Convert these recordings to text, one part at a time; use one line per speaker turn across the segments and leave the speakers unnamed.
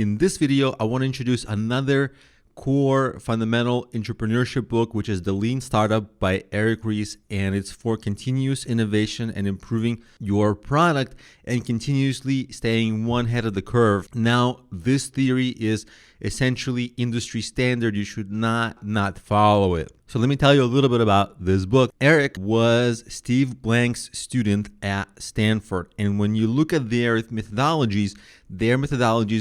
In this video, I want to introduce another core fundamental entrepreneurship book, which is The Lean Startup by Ries, and it's for continuous innovation and improving your product and continuously staying one head of the curve. Now, this theory is essentially industry standard. You should not follow it. So let me tell you a little bit about this book. Eric was Steve Blank's student at Stanford. And when you look at their methodologies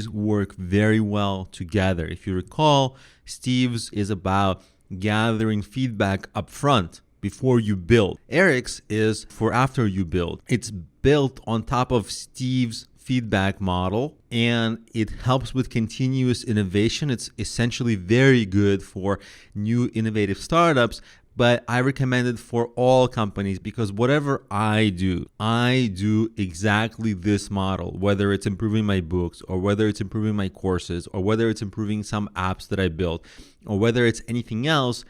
work very well together. If you recall, Steve's is about gathering feedback up front before you build. Eric's is for after you build. It's built on top of Steve's feedback model, and it helps with continuous innovation. It's essentially very good for new innovative startups, but I recommend it for all companies because whatever I do exactly this model, whether it's improving my books or whether it's improving my courses or whether it's improving some apps that I built or whether it's anything else.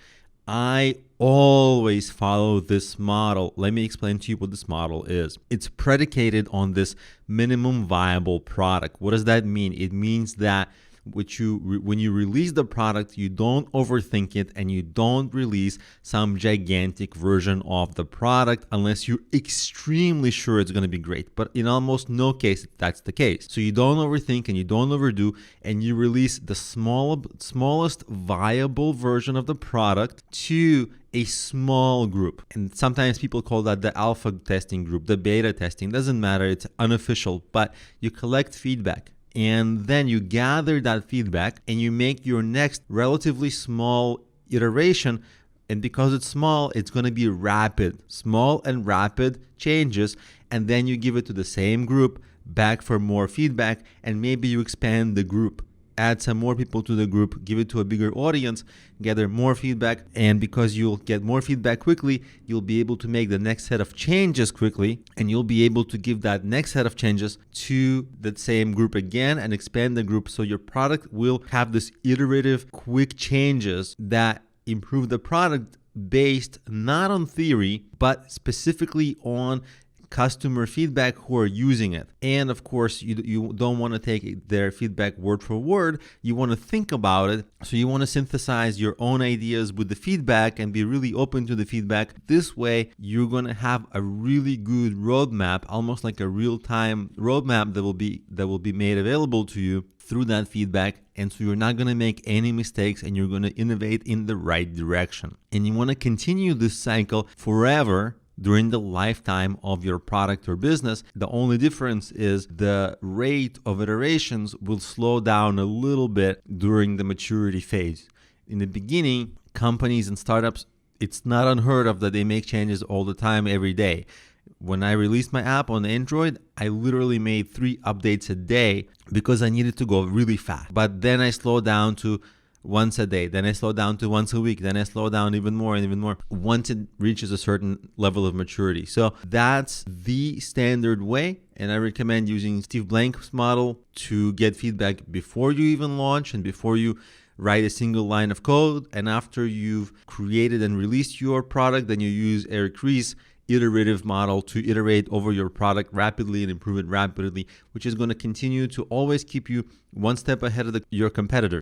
I always follow this model. Let me explain to you what this model is. It's predicated on this minimum viable product. What does that mean? It means that when you release the product, you don't overthink it and you don't release some gigantic version of the product unless you're extremely sure it's going to be great. But in almost no case, that's the case. So you don't overthink and you don't overdo, and you release the smallest viable version of the product to a small group. And sometimes people call that the alpha testing group, the beta testing. Doesn't matter, it's unofficial, but you collect feedback. And then you gather that feedback and you make your next relatively small iteration. And because it's small, it's going to be small and rapid changes. And then you give it to the same group back for more feedback. And maybe you expand the group, add some more people to the group, give it to a bigger audience, gather more feedback. And because you'll get more feedback quickly, you'll be able to make the next set of changes quickly. And you'll be able to give that next set of changes to the same group again and expand the group. So your product will have this iterative, quick changes that improve the product based not on theory, but specifically on customer feedback who are using it. And of course, you don't want to take their feedback word for word. You want to think about it. So you want to synthesize your own ideas with the feedback and be really open to the feedback. This way, you're going to have a really good roadmap, almost like a real-time roadmap that will be made available to you through that feedback. And so you're not going to make any mistakes and you're going to innovate in the right direction. And you want to continue this cycle forever during the lifetime of your product or business. The only difference is the rate of iterations will slow down a little bit during the maturity phase. In the beginning, companies and startups, it's not unheard of that they make changes all the time, every day. When I released my app on Android, I literally made 3 updates a day because I needed to go really fast. But then I slowed down to once a day, then I slow down to once a week, then I slow down even more and even more once it reaches a certain level of maturity. So that's the standard way, and I recommend using Steve Blank's model to get feedback before you even launch and before you write a single line of code. And after you've created and released your product, then you use Eric Ries' iterative model to iterate over your product rapidly and improve it rapidly, which is going to continue to always keep you one step ahead of your competitors.